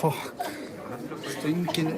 Fuck. Stöngin.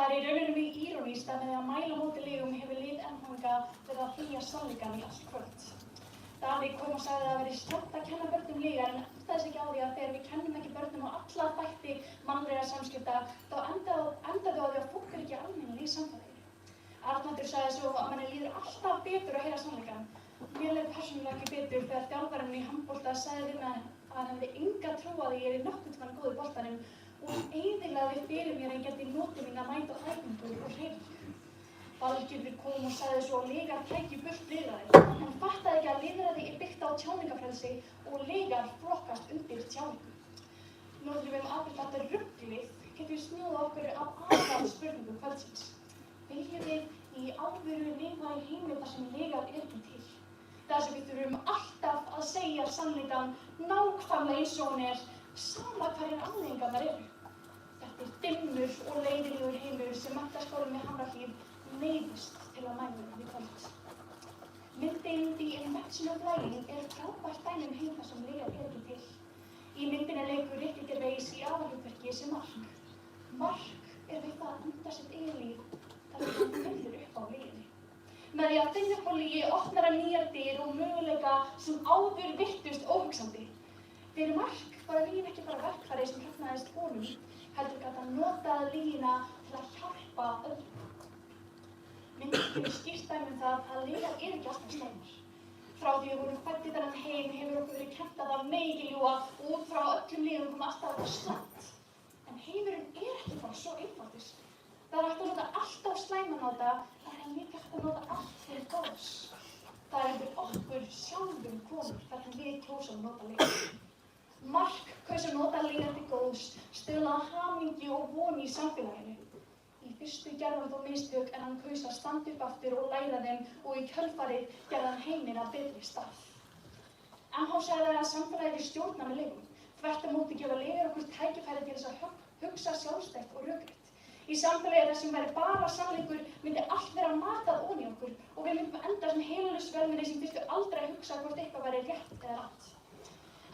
Það í rauninni mjög írónískt að með að mæla móti legum hefur lið ennfanga verið að hlýja sannleikann í allt kvöld. Davíð kom og sagði að það væri slæmt að kenna börnum legar en áttaði sig ekki á því að þegar við kennum ekki börnum á alla þætti mannlegra samskipta þá endaðu á því að fólk ekki almennilega í samfélaginu. Arnaldur sagði svo að manni líður alltaf betur að heyra sannleikann. Mér leið persónulega ekki betur þegar þjálfarinn í handbolta sagði við mig að hann hefði enga trú á því ég er nokkurn tímann góð í boltanum og hann eyðilagði fyrir mér en gæti notið mín að mæta æfingur og hreyfingu. Valgerður kom og sagði svo að legar tækju burt lýðræði. Hann fattaði ekki að lýðræði er byggt á tjáningafrelsi og legar flokkast undir tjáningu. Nú þegar við afgreitt þetta ruglið getum við snúið okkur af aðalspurningum kvöldsins. Viljum við í alvöru lifa í heimi þar sem legar er ekki til? Þar sem við þurfum alltaf að segja sannleikann nákvæmlega eins og hún er, sama hverjar afleiðingarnar eru. Þetta er dimmur og leiðinlegur heimur sem Menntaskólinn við Hamrahlíð neyðist til að mæla við kvöld. Myndin The Invention of Lying er frábært dæmi um heim þar sem legar er ekki til. Í myndinni leikur Ricky Gervais í aðalhlutverki sem Mark. Mark er við það að enda sitt eigið líf þar sem hann finnur upp á lyginni. Með því að finna upp á lygi opnar hann nýjar dyr og möguleika sem áður virtust óhugsandi. Fyrir Mark var lygin ekki bara verkfæri sem hjálpaðist honum, heldur gat hann notað lygina til að hjálpa öðrum. Myndin gefur skýrt dæmi um það að lygar eru ekki alltaf slæmar. Frá því við vorum fædd í þennan heim hefur okkur verið kennt að það það megi ekki ljúga og út frá öllum liðum kom alltaf að vera slæmt. En heimurinn ekki bara svo einfaldur. Það hægt að nota allt á slæmanáta, en það líka hægt að nota allt fyrir góðs. Það undir okkur sjálfum komið hvernig við kjósum nota líka. Mark kaus að nota líka til góðs, stuðla að hamingju og von í samfélaginu. Í fyrstu gerði hann þó mistök en hann kaus að standa upp aftur og læra þeim og í kjölfarið gerði hann heiminn að betri stað. MH sagði að samfélagið stjórna með legum. Þvert á móti gefa legar okkur tækifæri til þess að hugsa sjálfstætt og rökrétt. Í samfélagi þar sem væri bara sannleikur myndi allt vera matað ofan í okkur og við myndum enda sem heilalaus velmenni sem þyrftu aldrei að hugsa hvort eitthvað væri rétt eða rangt.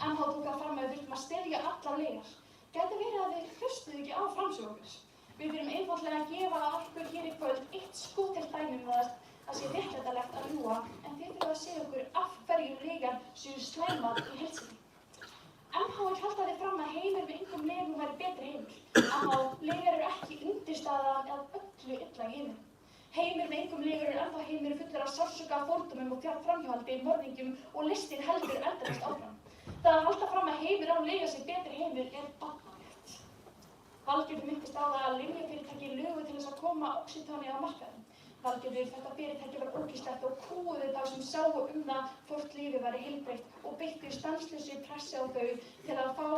MH tók það fram að við þurftum að styðja allar legar. Gæti verið að við hlustuðu ekki á framsögu okkur. Við þurfum einfaldlega að gefa okkur hér í kvöld eitt skotelt dæmi um það sé réttlætanlegt að ljúga en þið þurfum að segja okkur af hverju legar séu slæmar í heild sinni. MH haldaði fram að heimur með engum legum væri betri heimur. MH legar eru ekki undirstaðan að öllu illa í heiminum. Heimur með engum legur ennþá heimur fullur af sársauka, fordómum og framhjáhaldi, morðingjum og listin heldur endalaust áfram. Það að halda fram að heimur án lega sé betri heimur barnalegt. Valgerður minntist á það að lyfjafyrirtæki lugu til þess að koma oxytoni á markaðinn. Valgerður þetta fyrirtæki var ógeðslegt og kúguðu þá sem sáu það hvort lífið væri heilbrigt og beittu stanslausri pressu á þau til að fá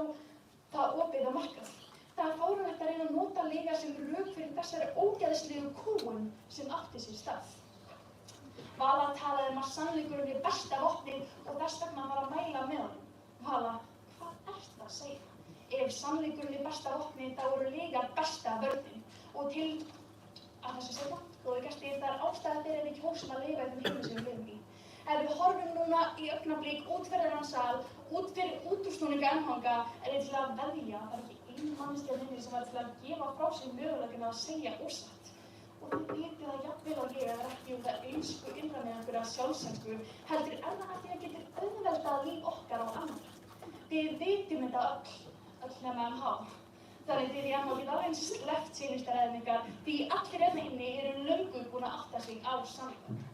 það opið á markað. Það er fáránlegt að reyna að nota lyfja sem rök fyrir þessari ógeðslegu kúgun sem átti sér stað. Vala talaði að sannleikurinn er besta vopnið og þess vegna var að mæla með honum. Vala, hvað ertu að segja? Ef sannleikurinn er besta vopnið, þá eru legar besta vörnin. Og til að þessu segja, góði gestir, það er ástæða fyrir að við kjósum að lifa í þeim heimi sem við lifum í. Ef við horfum núna í augnablik út fyrir þennan sal, út fyrir útúrsnúninga MH, er ég til að veðja, það er ekki ein manneskja minni sem var til að gefa frá sig möguleikana að segja ósatt. Og þið vitið það jafnvel og ég er ekki það einsku innra með einhverja sjálfsensku, heldur það að því að getur auðveldað líf okkar á andra. Þið vitum þetta öll nema MH. Þannig þið í MH geta alveg sleppt sýnistarræðningar því allir hérna inni eru löngu búin að átta sig á sannleikanum.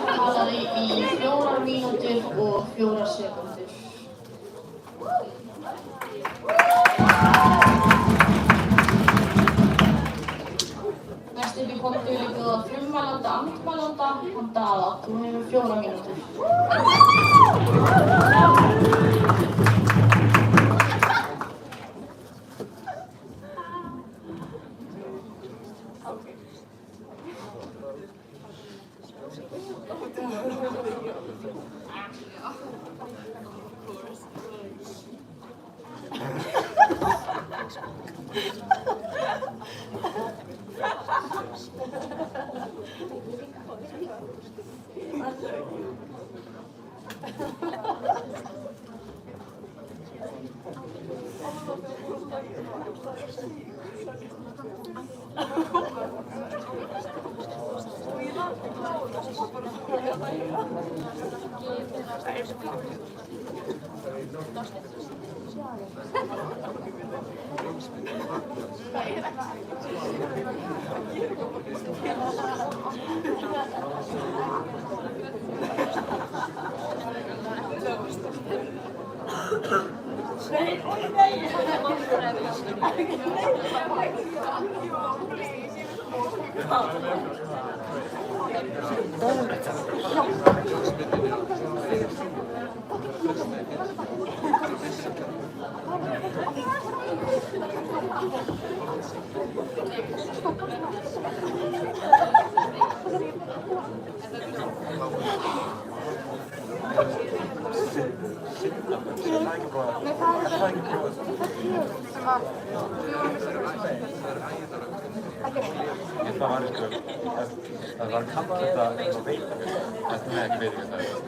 Talaði í 4 mínútur og 4 sekúndur. Næst upp í pontu vil ég bjóða frummælanda andmælanda hann Daða. Þú hefur 4 mínútur. Það var sko, það var kallað þetta á veitingum, nei ekki veitingum, það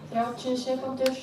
Þrjátíu sekúndur.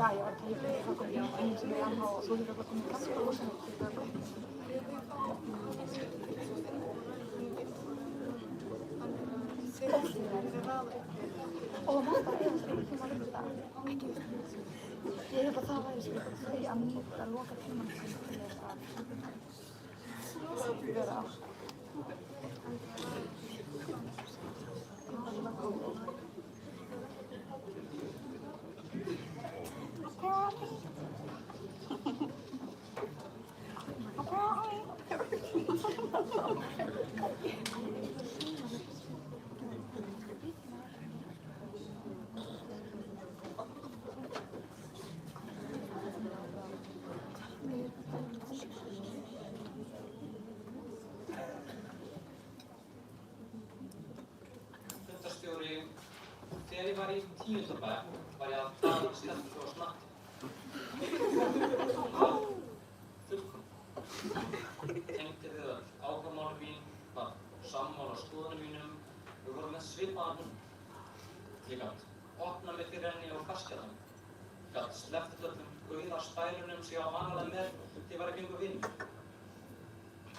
Ja, jag har kommit in som jag har och så vill jag komma fram och sen og þetta er sem að lukta ekki ég hef það væri sem þau að nýta að loka tímann til að vera ég var í 10. bekk var ég að tala stelpu og snatti. Fullkomn. Tengdi þið öll. Áhugamálum mín var sammála skoðunum mínum. Við vorum með svipaðan hund. Ég gat opnað mig fyrir henni og fastjaði henni. Gat sleppt öllum gauðarspælunum sem ég var vanalega með þegar ég var að gengu vinnu.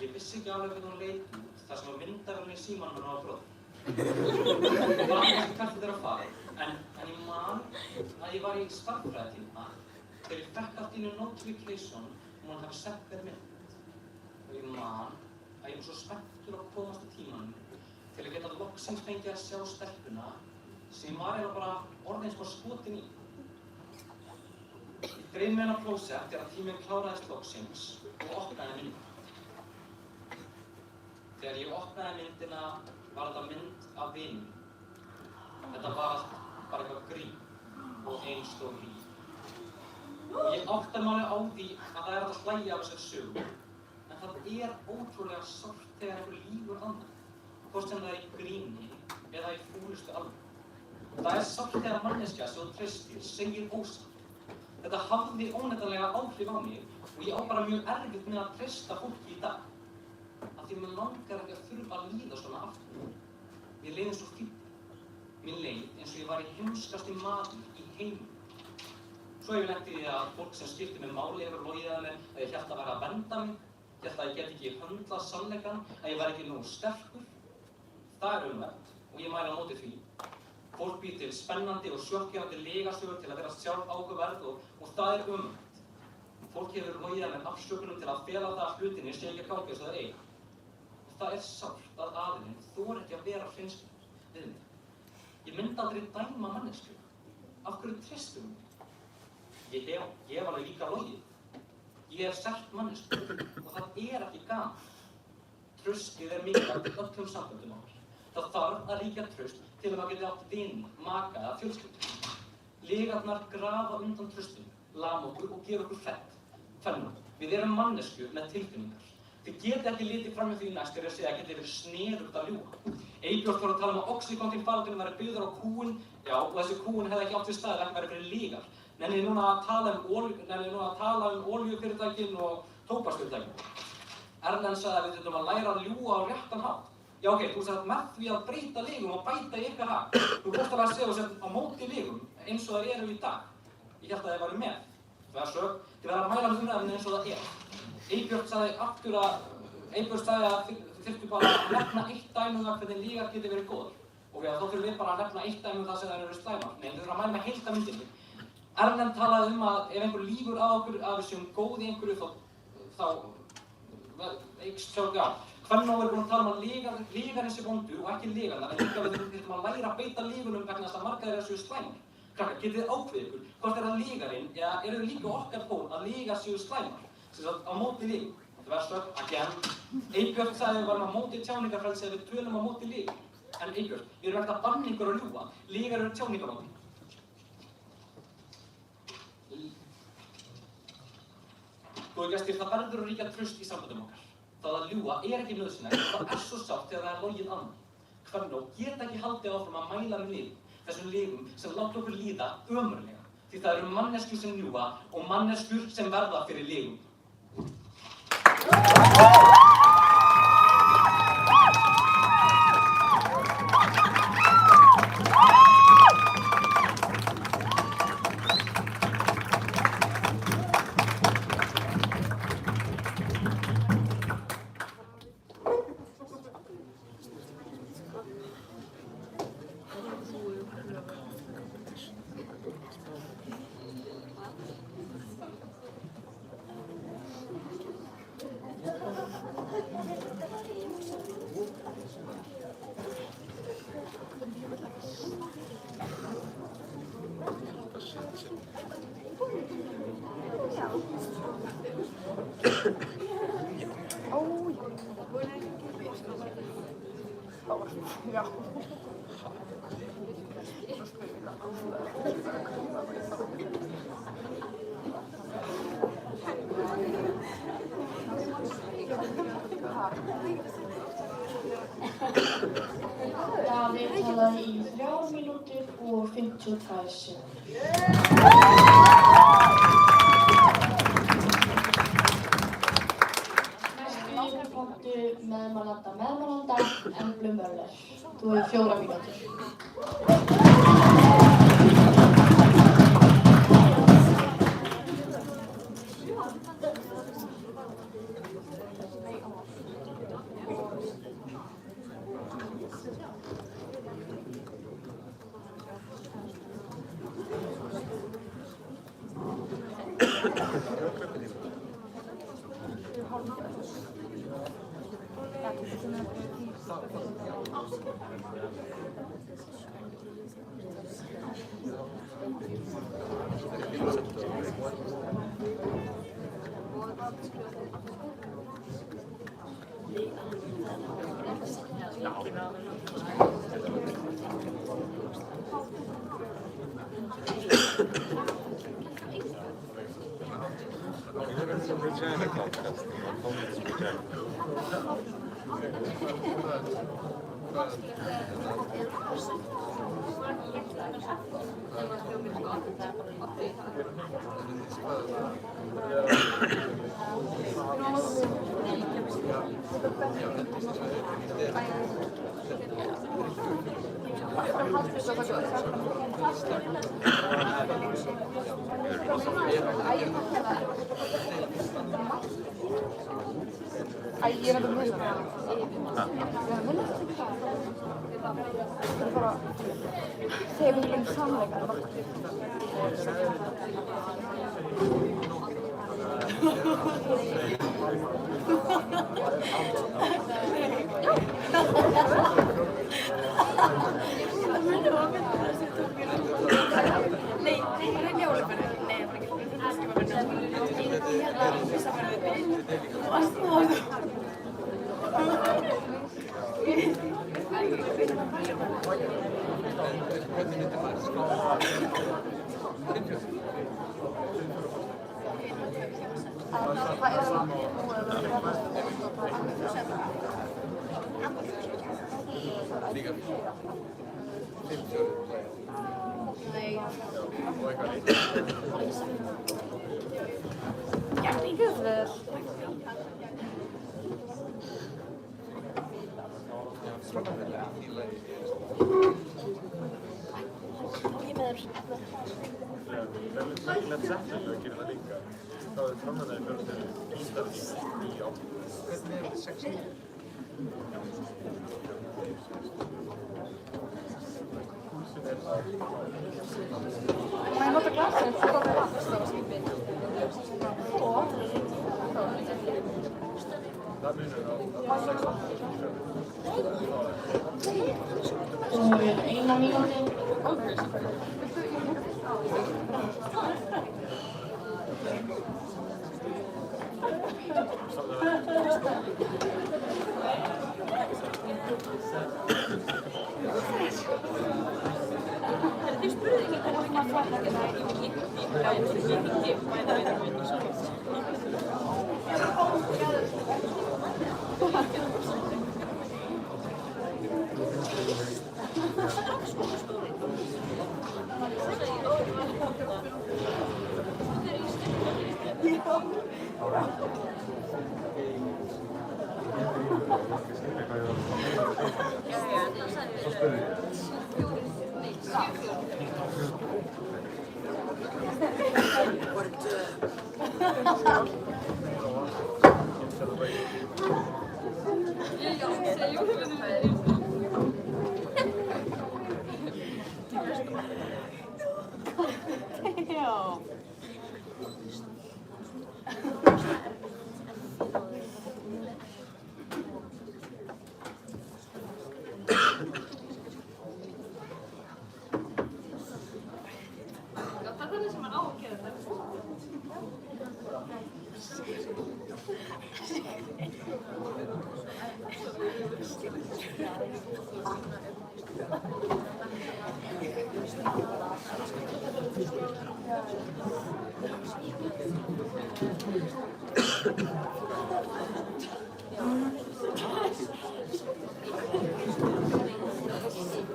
Ég vissi ekki alveg hvernig hún leit út þar sem að myndavélin í símanum var brotið. Ég var ekki hvert þeirra að fara, en ég man að ég var í stærðfræðitíma þegar ég fekk allt í einu notification hún hafi sett mér mynd. Og ég man að ég var svo spenntur að komast í tímanum til að geta loksins fengið að sjá stelpuna sem ég var eiginlega bara orðin svo skotin í. Ég dreif með henni á klósett þegar tíminn kláraðist loksins og opnaði myndina. Þegar ég opnaði myndina var þetta mynd af vinum. Þetta var allt bara eitthvað grín og ein stór líf. Og ég áttaði mig alveg á því að það er hægt að hlæja af þessari sögu. En það er ótrúlega sárt þegar einhver lýgur annað. Hvort sem það er í gríni eða í fúlustu alvöru. Það er sárt þegar manneskja sem þú treystir segir ósatt. Þetta hafði óneitanlega áhrif á mig og ég á bara mjög erfitt með að treysta fólki í dag. Af því mér langar ekki að þurfa að líða svona aftur. Mér leið eins og fíll. Mér leið eins og ég var í heimskasti maður í heiminum. Svo hef ég lent í því að fólk sem skipti mig máli hefur logið að mér að ég hélt að vera að vernda mig, hélt að ég get ekki höndlað sannleikann, að ég var ekki nógu sterkur. Það er umrætt og ég mæli á móti því. Fólk býr til spennandi og sjokkjandi lygasögur til að vera sjálf áhugaverð og það er umrætt. Fólk hefur logið að mér afsökunum til að fela það að hlutinni sé ekki að gangi eins og það eiga. Það er sárt að aðilinn þorir ekki að vera hreinskilinn við mig. Ég myndi aldrei dæma manneskju. Af hverju treystum mig? Ég hef alveg líka logið. Ég hef selt manneskju og það er ekki gaman. Traustið er mikilvægt í öllum samböndum okkar. Það þarf að ríkja traust til að maður geti átt vini, maka eða fjölskyldu. Lygarnar grafa undan traustinu, lama okkur og gera okkur fennar. Við erum manneskju með tilfinningar. Þið geti ekki litið fram með því næst þegar ég segja að geti verið snerugt að ljúga. Eybjört var að tala um að oxycontin-faraldurinn væri byggður á kúun, já, og þessi kúun hefði ekki átt við staðið ekki verið fyrir lygar. Nennið núna að tala um olíufyrirtækin og tóbaksfyrirtækin. Erlend sagði að við þurfum að læra að ljúga á réttan hátt. Já, ok, þú sagði að með því að breyta lygum og bæta í ykkar hag. Þú fórst alveg að segja á móti lygum eins og þær eru í dag. Ég hélt að þið væru með. Það er sög, þið verða að mæla með umræðinu eins og það er. Eybjört sagði að þið þyrftu bara að nefna eitt dæmi um það hvernig lygar geti verið góðar. Og þá þurfum við bara að nefna eitt dæmi um það sem þær eru slæmar. Nei, þið þurfum að mæla með heildarmyndinni. Erlend talaði um að ef einhver lýgur að okkur að við séum góð í einhverju þá eykst sjálfgjörn. Hvernig er búin að tala um að lygarinn sé vondur og ekki lygarnar, en líka við þurfum að læra að beita lygunum vegna þess að margar þeirra séu slæmar. Krakkar, getið þið ákveðið ykkur, hvort er það lygarinn, eða eru þið líka okkar pól að lygar séu slæmar, sem sagt á móti lygum. Þetta verður sögn, again. Eybjört sagði að við varum á móti tjáningarfrelsi ef við tölum á móti lygum. En Eybjört, við erum ekkert að banna ykkur að ljúga, lygar eru tjáningarmáti. Góðir gestir, það verður að ríkja traust í samböndum okkar. Það að ljúga er ekki nauðsynlegt, það er svo sárt þegar það er logið annað. Hvernó geta ekki haldið áfram að mæla með lygum, þessum lygum sem láta okkur líða ömurlega. Því það eru manneskjur sem ljúga og manneskjur sem verða fyrir lygum. Já. Davíð talaði í 3 mínútur og 52 sekúndur. Næstu yfirkomdu meðmælanda, Emblu Möller. Þú hefur 4 mínútur. Æ, ég er að mynda það. Ég er að mynda það. Það er bara þegar við erum samleikar. Nei, það er jólaföru. Nei, það er ekki. Það er fyrsta ferðið. Þú varst það. Má ég nota glasið? Það er vatn. Þú hefur 1 mínútu.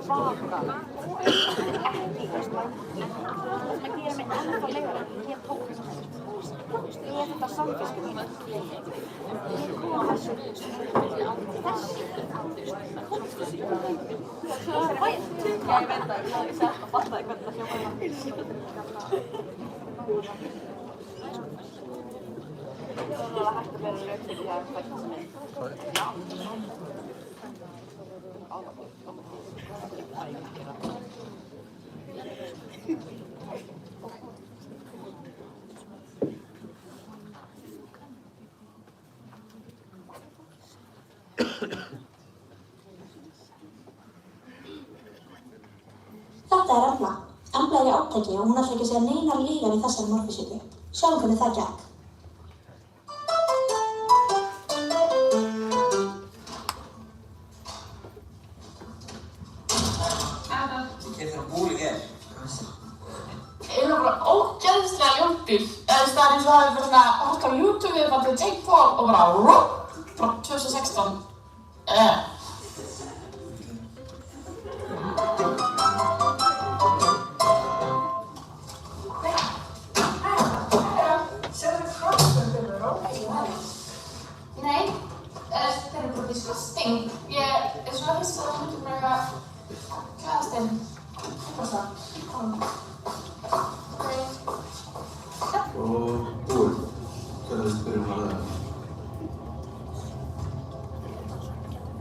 Vaka. Þetta er Embla. Embla er í átaki og hún ætlar ekki að segja neinar lygar í þessari morfísíku. Sjáum hvernig það gekk. Er það búli hér? Ég var bara ógeðslega ljótur. Það er eins og það hefur verið að horta á YouTube eða bara Jake Paul og bara frá 2016. Nei, þetta er bara disgusting. Ég er svo hissa að það myndi bara klæðast þeim. Hvað það? Og búið. Hvernig spyrir maður það?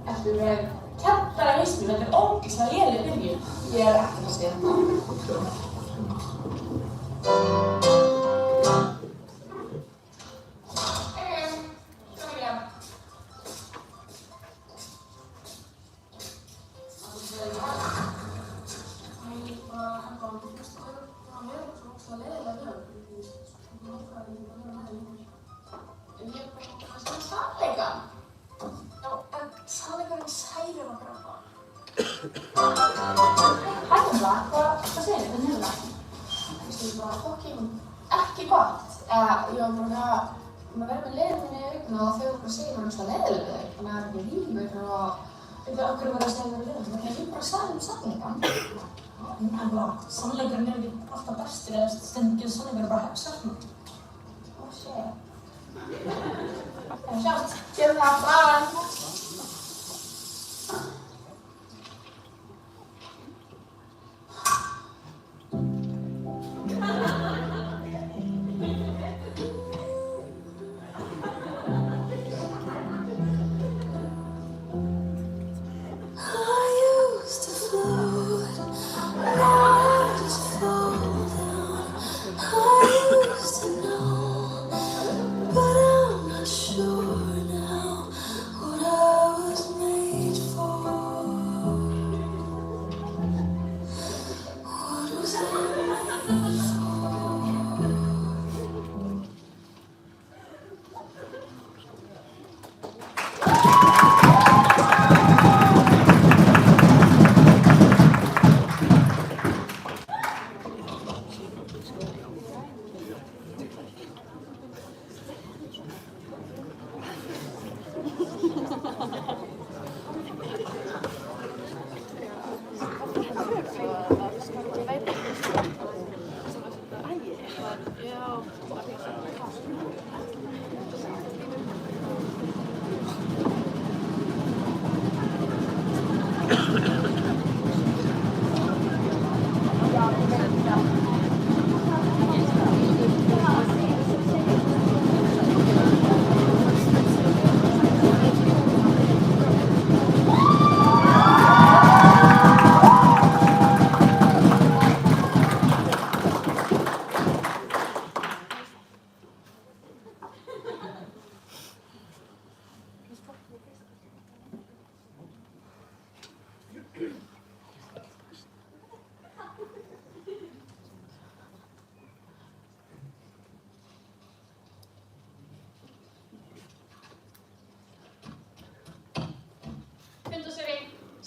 Ertu með kjentara hausnum? Þetta er ógeðslega léleg byrjun. Ég er ekki að segja þetta. Ekki gott. Ég var bara að vera með leiðin minni í aukna og þau voru að segja mér svona leiðilega þau. Þannig að það er ekki lífur og veitu okkur voru að segja mér leiðin. Þannig að ég bara sagði sannleikann. En bara, sannleikurinn er ekki alltaf bestur eða stundum sannleikurinn bara hefðsöfnum. Ó, shit. Sjátt, gerum það frá.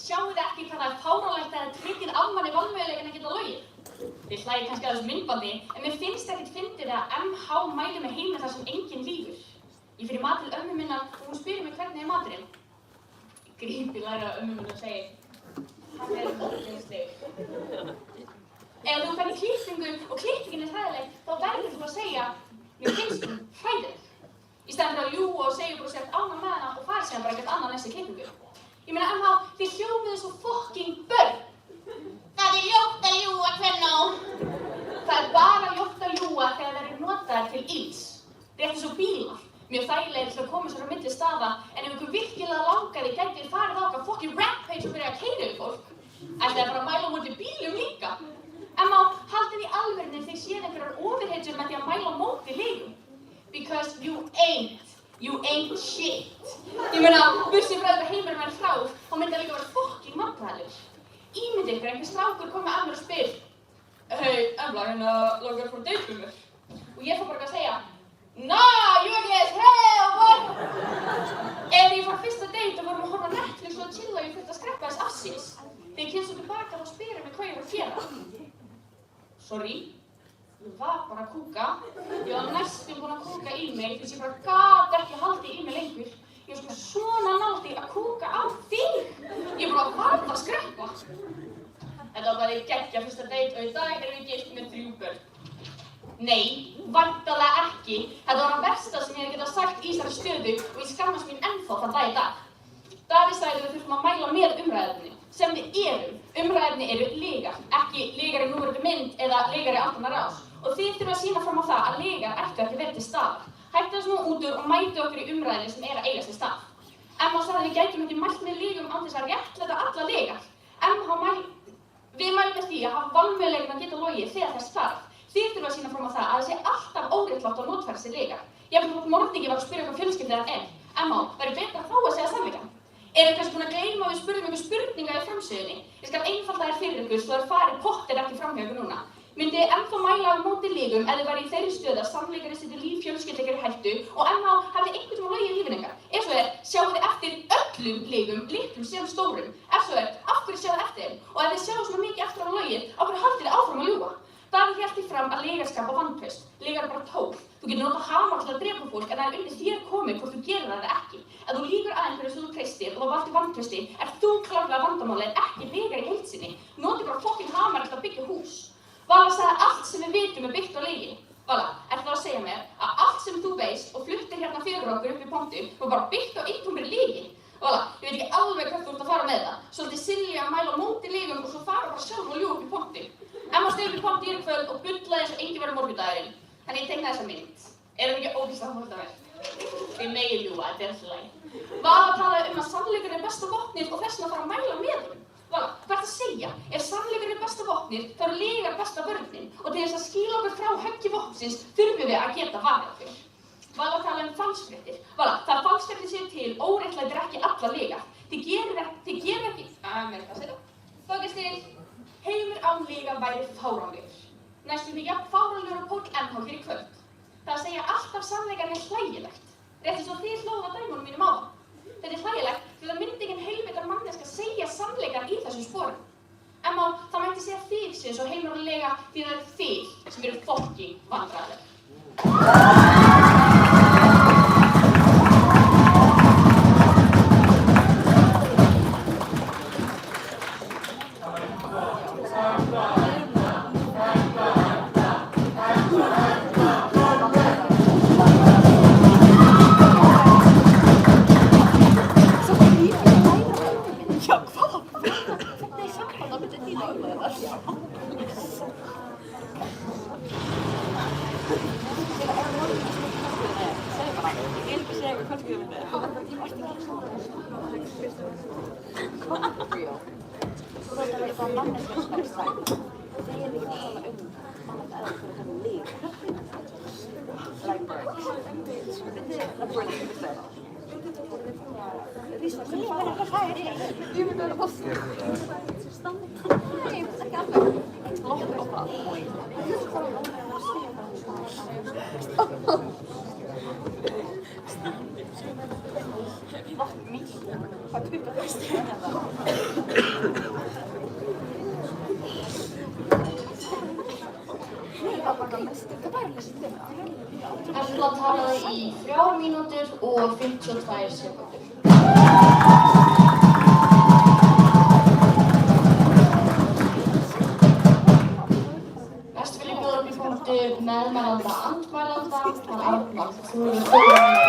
Sjáu þið ekki hvað það er fáránlegt að það tryggir afmanni valmöguleikann að geta logið? Þið hlægir kannski að þessu myndbandi, en mér finnst ekkert fyndið að MH mæli með heima þar sem enginn lífur. Ég fer í mat til ömmu minnar og hún spyrir mig hvernig er maturinn. Ég grípi læra ömmu minnar og segi, hann er ógeðslegur. Ef þú fer í klippingu og klippingin er hræðileg, þá verður þú að segja, mér finnst hún hræðileg. í staðinn fyrir að ljúga og segja bara sért ánægð með hana og fara síðan bara eitthvað annað næstu klippingu. Ég meina, MH, þið hljómið svo fucking börn. Það er ljótt að ljúga, Kvennó. Það er bara ljótt að ljúga þegar það eru notaðir til ills. Rétt eins og bílar. Mjög þægilegir til að koma sér á milli staða, en ef ykkur virkilega langaði gæti þið farið á okkar fucking rampage og byrja að keyra yfir fólk. Ætlaði að fara að mæla á móti bílum líka. MH, haldið í alvörunni þið séð einhverjar ofurhetjur með því að mæla á móti legum. Because you ain't shit. Ég meina, bursið frá þetta heimurinn væri frá, þá myndi það líka vera fucking vandræðalegur. Ímyndið ykkur einhver strákur komið að mér og spyr, hey, Embla, langar að fara að date með mér? Og ég fór bara að segja, nah, you guys, hell, what? Ef ég fór fyrsta date og vorum að horfa Netflix og chilla og ég þurfti að skreppa þess afsins. Þegar ég kemst svo tilbaka þá spyrir mig hvað ég var að gera. Sorry, ég var bara að kúka. Ég var næstum búin að kúka í mig þess ég bara gat ekki haldið í mig lengur. Ég var sko svona nálægt í að kúka á þig. Ég bara varð að skreppa. Þetta var bara geggja fyrsta date og í dag erum við gift með 3 börn. Nei, væntanlega ekki. Þetta var það versta sem ég hef getað sagt í þessari stöðu og ég skammast mín ennþá þann dag í dag. Davíð sagði við þurfum að mæla með umræðefni, sem við erum. Umræðefni eru lygar, ekki lygar í núverandi mynd eða lygar í aldanna rás. Og þið þurfum að sýna fram á það að lygar ættu ekki verið til staðar. Hættu að snúa út úr og mætu okkur í umræðinni sem er að eiga sér stað. MH sagði að við gætum ekki mælt með lygum án þess að réttlæta alla lygar. Við mælum með því að hafa valmöguleikann að geta logið þegar þess þarf. Þið þurfum að sýna fram á það að það sé alltaf óréttlátt og notfæra sér lygar. Jafnvel þótt morðingi var að spyrja hvað fjölskyldan er. MH, væri betra þá að segja sannleikann? Eru kannski búin að gleyma að við spurðum ykkur spurninga í framsögunni? Ég skal einfalda þær fyrir ykkur svo þær farið pottir ekki framhjá ykkur núna. Myndi ennþá mæla á móti lygum ef þið væri í þeirri stöðu að sannleikari setja líf fjölskyldu ykkar í hættu og MH hafði einhvern tímann logið í lífinu ykkar? Ef svo sjáu þið eftir öllum lygum, litlum sem stórum. Ef svo af hverju sjáu þið eftir þeim? Og ef þið sjáu svona mikið eftir á logið, af hverju haldið þið áfram að ljúga? Davíð hélt því fram að lygar skapa vantraust. Lygar er bara tól. Þú getur notað hamar til að drepa fólk en það er undir þér komið hvort þú gerir það eða ekki. Ef þú lýgur að einhverju sem þú treystir og það valdi vantrausti, þú klárlega vandamálið en ekki lygar í heild sinni. Notið bara fucking hamar til að byggja hús. Vala sagði að allt sem við vitum er byggt á lygi. Vala, ertu þá að segja mér að allt sem þú veist og fluttir hérna fyrir okkur upp í pontu var bara byggt á eintómri lygi? Vala, ég veit ekki alveg hvert þú ert að fara með það. Svolítið silly að mæla á móti lygum og svo fara bara sjálf og ljúga upp í pontu. Emma steig upp í pontu í kvöld og bullaði eins og enginn verið morgundagurinn. Þannig ég teiknaði þessa mynd. Erum við ekki ógeðslega hóttaverð? Við megum ljúga, þetta er alltaf lagi. Vala talaði að sannleikurinn er besta vopnið og þess vegna fara að mæla með honum. Vala, hvað ertu að segja? Ef sannleikurinn er besta vopnið, þá eru lygar besta vörnin. Og til þess að skýla okkur frá höggi vopnsins þurfum við að geta varið okkur. Vala talaði falsfréttir. Vala, það falsfréttir séu til, óréttlætir ekki alla lygar. Þið gerir ekki... Hvað er til? Heimur án lyga væri fáránlegur. Næstum því jafn fáránlegur og Páll MH hér í kvöld. Það að segja alltaf sannleikann er hlægilegt. Rétt eins og þið hlóðu að dæmunum mínum áðan. Þetta er hlægilegt því það myndi enginn heilveitar manneska segja sannleikann í þessum sporum. MH, það mætti segja þig sé eins og heimur án lyga því það eru þið sem eru fucking vandræðaleg. Embla talaði í 3 mínútur og 52 sekúndur. Næst vil ég bjóða upp í pontu Meðmælanda andmælanda var Arnald.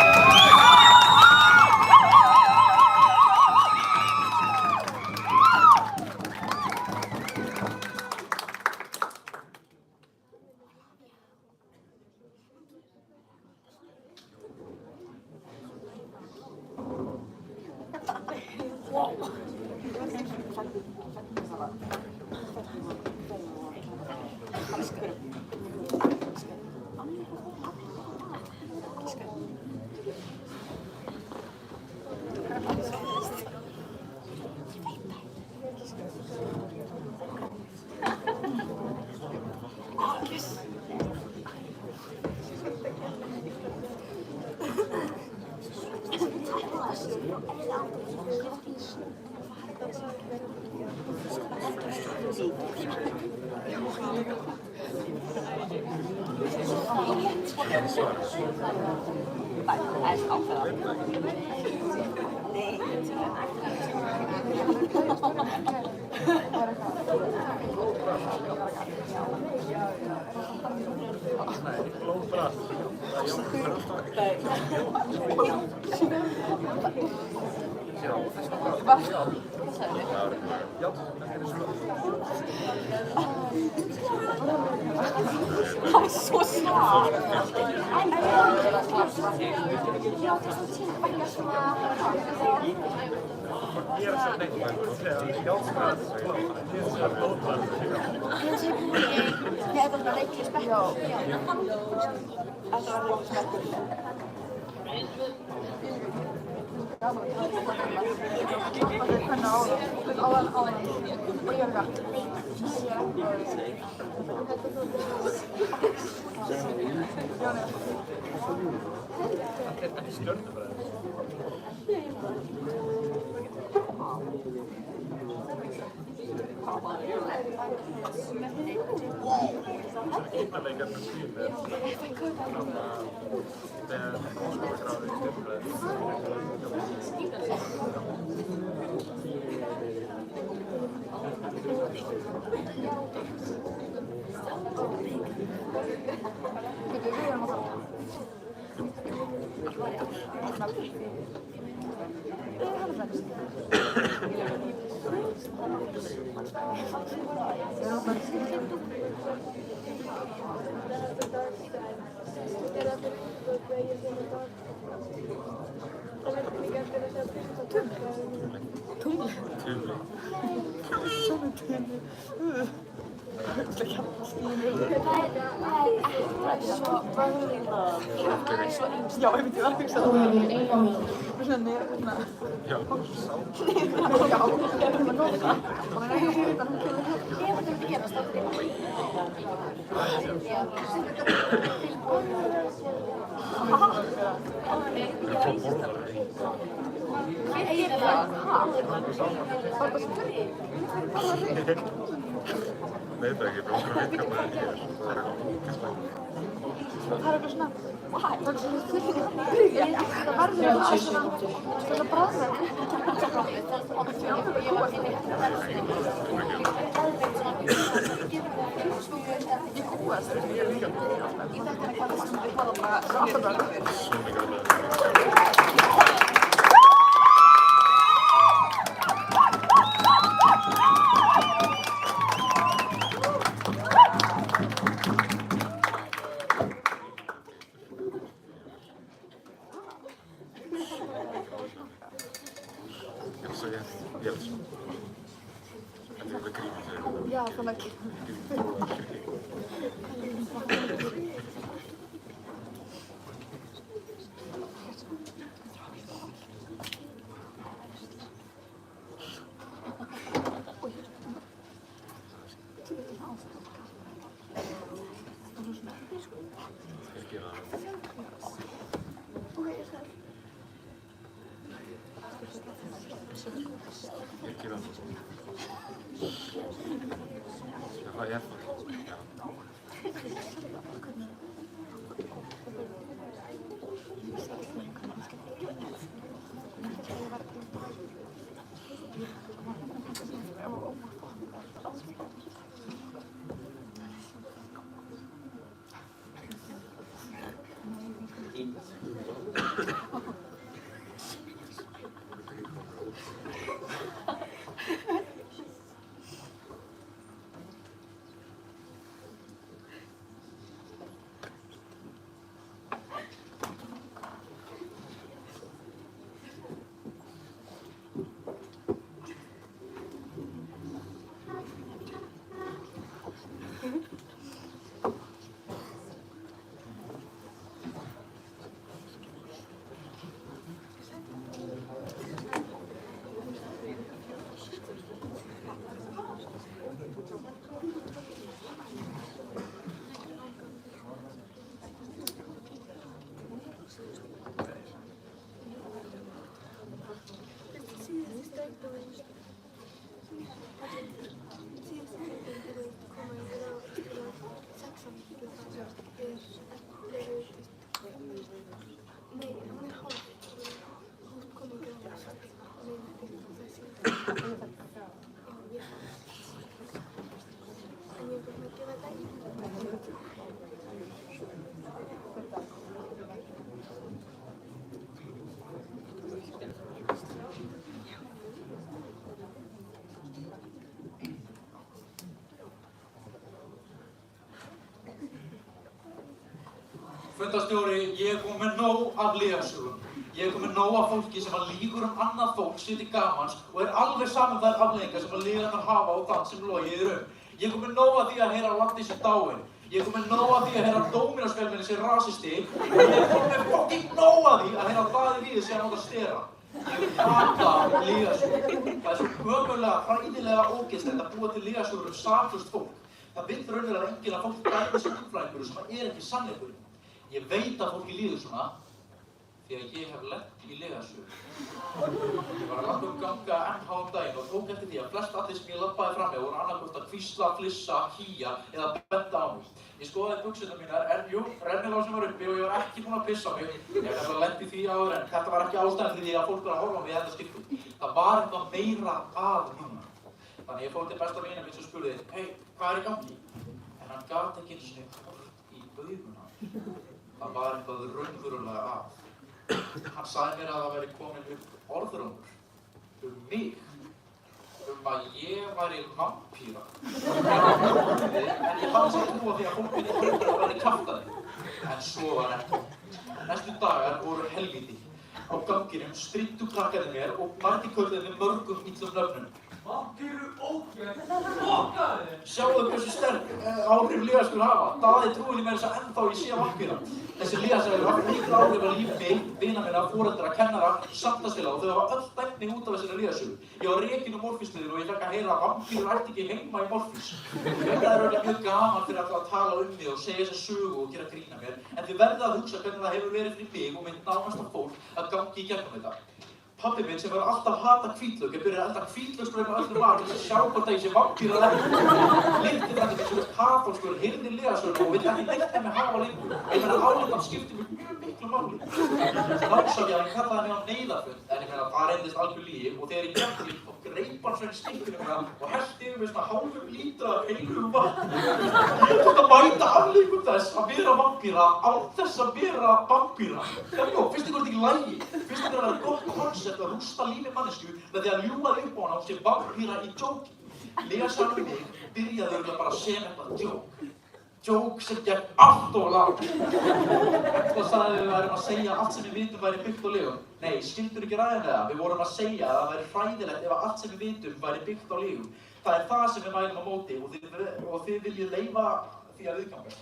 Fundarstjóri, ég er kominn með nóg af lygasögum. Ég er kominn með nóg af fólki sem lýgur annað fólk sér til gamans og alveg saman þær afleiðingar sem lygarnar hafa á þann sem logið er Ég er kominn með nóg af því að heyra Landi sé dáinn. Ég er kominn með nóg af því að heyra Dómínósfjölmenni sé rasisti og ég er kominn með fucking nóg af því að heyra Daði Víðir sé að nota stera. Ég hata lygasögur. Það svo ömurlega, hræðilega ógeðslegt að búa til lygasögur saklaust fólk. Það vill raunverulega enginn að fólk dæmi sem útflæðingur sem ekki sannleikurinn. Ég veit að fólki líður svona því að ég hef lent í lygasögu. Ég var að labba ganga MH daginn og tók eftir því að flest allir sem ég labbaði fram með voru annarkvort að hvísla, flissa, hýja eða benda á mig. Ég skoðaði buxurnar mínar rennilásin var uppi og ég var ekki búinn að pissa á mig. Ég hef nefnilega lent í því áður en þetta var ekki ástæðan fyrir því að fólk var að horfa á mig í þetta skipti. Það var eitthvað meira að núna. Þannig ég fór til besta vina míns og spurði, hey, hvað í gangi? En hann gat ekki einu sinni horft í auguna. Það var eitthvað raunverulega að. Hann sagði mér að það væri komin upp orðrómur mig, að ég væri vampíra. En ég hafði samt trúað því að fólk myndi að væri kjaftaði. En svo var ekki. Næstu dagar voru helvíti. Á ganginum stríddu krakkarnir mér og margir kölluðu með mörgum illum nöfnum. Vampíru ógeð, fokkaði! Sjáðu hversu sterk áhrif lygasögur hafa. Daði trúir mér þess að ennþá ég sé vampíra. Þessi lygasögur hafa mikil áhrif á líf mig, vina minna, foreldra, kennara, samfélagsfélaga og þau hafa öll dæmt mig út af þessari lygasögu. Ég var rekinn úr Morfísmiðjunni og ég fekk að heyra að vampírur ætti ekki heima í Morfís. Ég veit að það er örugglega mjög gaman fyrir alla að tala um mig og segja þessa sögu og gera grín að mér, en þið verðið að hugsa hvernig það hefur verið fyrir mig og mitt nánasta fólk að gangi í gegnum þetta. Pabbi minn sem var alltaf að hata hvítlauk, ég byrjaði að elda hvítlauksbrauð með öllum mat til að sjá hvort að ég sé vampíra eða ekki. Litli frændi minn sem er kaþólskur heyrði lygasöguna og vill ekki neitt með mig hafa lengur. Ég meina álitan skipti mig mjög miklu máli. Námsráðgjafinn kallaði mig á neyðarfund, en ég meina það reyndist algjör lygi og þegar ég gekk inn þá greip hann svona í skikkinu mér og hellti yfir mig svona hálfum lítra af heilugum vatni. Ég tók að bæta afleiðingum þess að vera vampíra án þess að vera vampíra. Finnst ykkur þetta ekki lagi? Finnst ykkur að vera gott koncept að rústa lífi mannesku með því að ljúga upp á hana sem vampíra í djóki? Lygasögur mig byrjaði örugglega bara sem eitthvað djók. Djók sem gekk allt of langt. Þá sagði við værum að segja að allt sem við vitum væri byggt á lygum. Nei, skildur ekki ræðanlega. Við vorum að segja að það væri hræðilegt ef allt sem við vitum væri byggt á lygum. Það er það sem við mælum á móti og þið viljið leyfa því að viðgangast.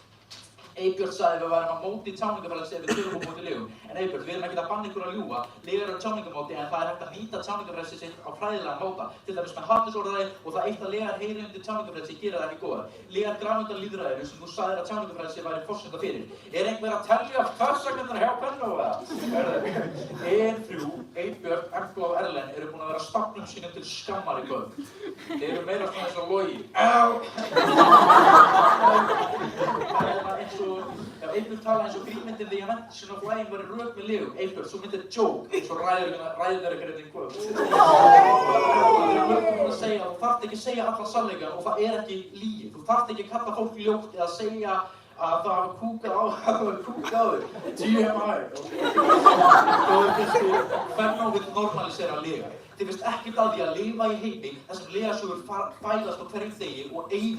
Eybjörn sagði við værum að móti tjáningarfrelsi ef við þurfum á móti lygum. En Eybjörn, við erum ekkert að banna ykkur að ljúga. Lygar eru tjáningarmóti en það er hægt að nýta tjáningarfrelsi sitt á fræðilegan máta. Til dæmis með hatursorðræði og það eitt að lygar heyri undir tjáningarfrelsi gerir það ekki góðar. Lygar grafa undan lýðræðinu sem þú sagðir að tjáningarfrelsi væri forsenda fyrir. Er einhver að telja kjörsagnirnar hjá Kvennó eða? 1, 3, Eybjörn, Embla og Erlen eru búin að vera stafnum sínum til skammar í kvöld. Þeir eru meira svona eins og Logi. Ef Eybjörn tala eins og grímyndin The Invention of Lying væri rök með lygum, Eybjörn, svo myndi joke eins og ræðverkarinn í kvöld. Það er mörgum að segja að þú þarft ekki að segja alla sannleika og það er ekki lygi. Þú þarft ekki að kalla fólk ljótt eða segja að það hafi kúkað á þig. TMI. Og Kvennó vill normalisera lygar. Þið finnst ekkert að því að lifa í heimi þar sem lygasögur fælast á hverjum degi og eyða